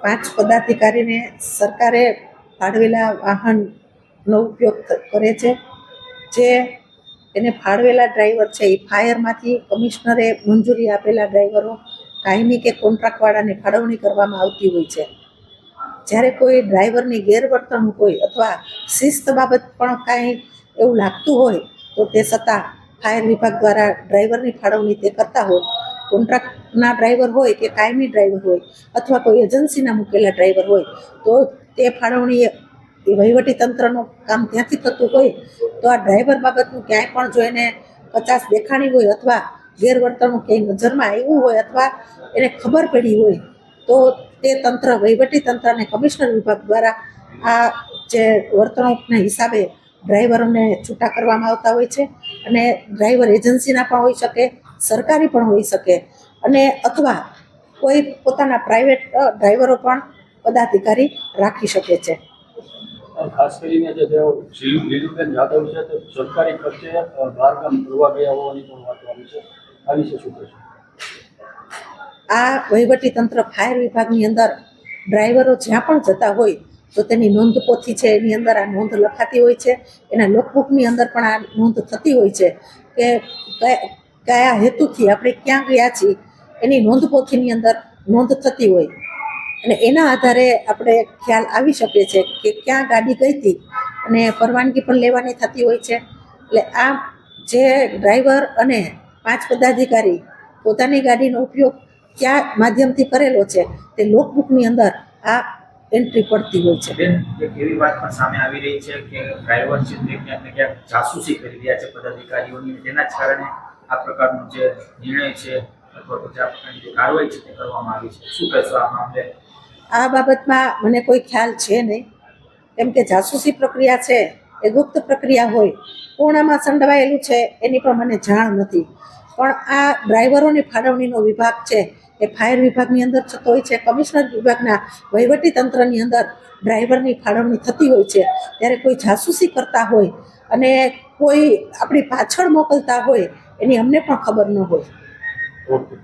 પાંચ પદાધિકારીને સરકારે ફાળવેલા વાહનનો ઉપયોગ કરે છે. જે એને ફાળવેલા ડ્રાઈવર છે એ ફાયરમાંથી કમિશનરે મંજૂરી આપેલા ડ્રાઈવરો કાયમી કે કોન્ટ્રાક્ટવાળાને ફાળવણી કરવામાં આવતી હોય છે. જ્યારે કોઈ ડ્રાઈવરની ગેરવર્તણૂક હોય અથવા શિસ્ત બાબત પણ કાંઈ એવું લાગતું હોય તો તે છતાં ફાયર વિભાગ દ્વારા ડ્રાઈવરની ફાળવણી તે કરતા હોય. કોન્ટ્રાક્ટના ડ્રાઈવર હોય કે કાયમી ડ્રાઈવર હોય અથવા કોઈ એજન્સીના મૂકેલા ડ્રાઈવર હોય તો તે ફાળવણી એ વહીવટી તંત્રનું કામ ત્યાંથી થતું હોય તો આ ડ્રાઈવર બાબતનું ક્યાંય પણ જો એને કચાશ દેખાણી હોય અથવા ગેરવર્તણૂક ક્યાંય નજરમાં આવ્યું હોય અથવા એને ખબર પડી હોય તો તે તંત્ર વહીવટી તંત્ર અને કમિશનર વિભાગ દ્વારા આ જે વર્તણૂકના હિસાબે ડ્રાઈવરોને છૂટા કરવામાં આવતા હોય છે. અને ડ્રાઈવર એજન્સીના પણ હોઈ શકે, સરકારી પણ હોઈ શકે અને અથવા કોઈ પોતાના પ્રાઇવેટ ડ્રાઈવરો પણ પદાધિકારી રાખી શકે છે. ખાસ કરીને જે લીલુબેન યાદવ છે તે સરકારી ખર્ચે બહારગામ ફરવા ગયા હોવાની પણ વાત આવી છે. આ વિશે શું કહેશો? આ વહીવટી તંત્ર ફાયર વિભાગની અંદર ડ્રાઈવરો જ્યાં પણ જતા હોય તો તેની નોંધ પોથી છે એની અંદર આ નોંધ લખાતી હોય છે. એના લોકબુકની અંદર પણ આ નોંધ થતી હોય છે કે કયા હેતુથી આપણે ક્યાં ગયા છીએ એની નોંધ પોથીની અંદર નોંધ થતી હોય અને એના આધારે આપણે ખ્યાલ આવી શકે છે કે ક્યાં ગાડી ગઈ હતી અને પરવાનગી પણ લેવાની થતી હોય છે. એટલે આ જે ડ્રાઈવર અને પાંચ પદાધિકારી પોતાની ગાડીનો ઉપયોગ કયા માધ્યમથી કરેલો છે તે લોકબુકની અંદર આ એન્ટ્રી પડતી હોય છે. એક એવી વાત પણ સામે આવી રહી છે કે ડ્રાઈવર છે તે ક્યાંક ને ક્યાંક જાસૂસી કરી રહ્યા છે પદાધિકારીઓની. તેના જ કારણે આ પ્રકારનો જે નિર્ણય છે અથવા તો જે આ પ્રકારની જે કાર્યવાહી છે તે કરવામાં આવી છે. શું કહેશો આ મામલે? આ બાબતમાં મને કોઈ ખ્યાલ છે નહીં, કેમ કે જાસૂસી પ્રક્રિયા છે એ ગુપ્ત પ્રક્રિયા હોય, પૂર્ણમાં સંડવાયેલું છે એની પણ મને જાણ નથી. પણ આ ડ્રાઈવરોની ફાળવણીનો વિભાગ છે એ ફાયર વિભાગની અંદર થતો હોય છે. કમિશનર વિભાગના વહીવટી તંત્રની અંદર ડ્રાઈવરની ફાળવણી થતી હોય છે. ત્યારે કોઈ જાસૂસી કરતા હોય અને કોઈ આપણી પાછળ મોકલતા હોય એની અમને પણ ખબર ન હોય. ઓકે.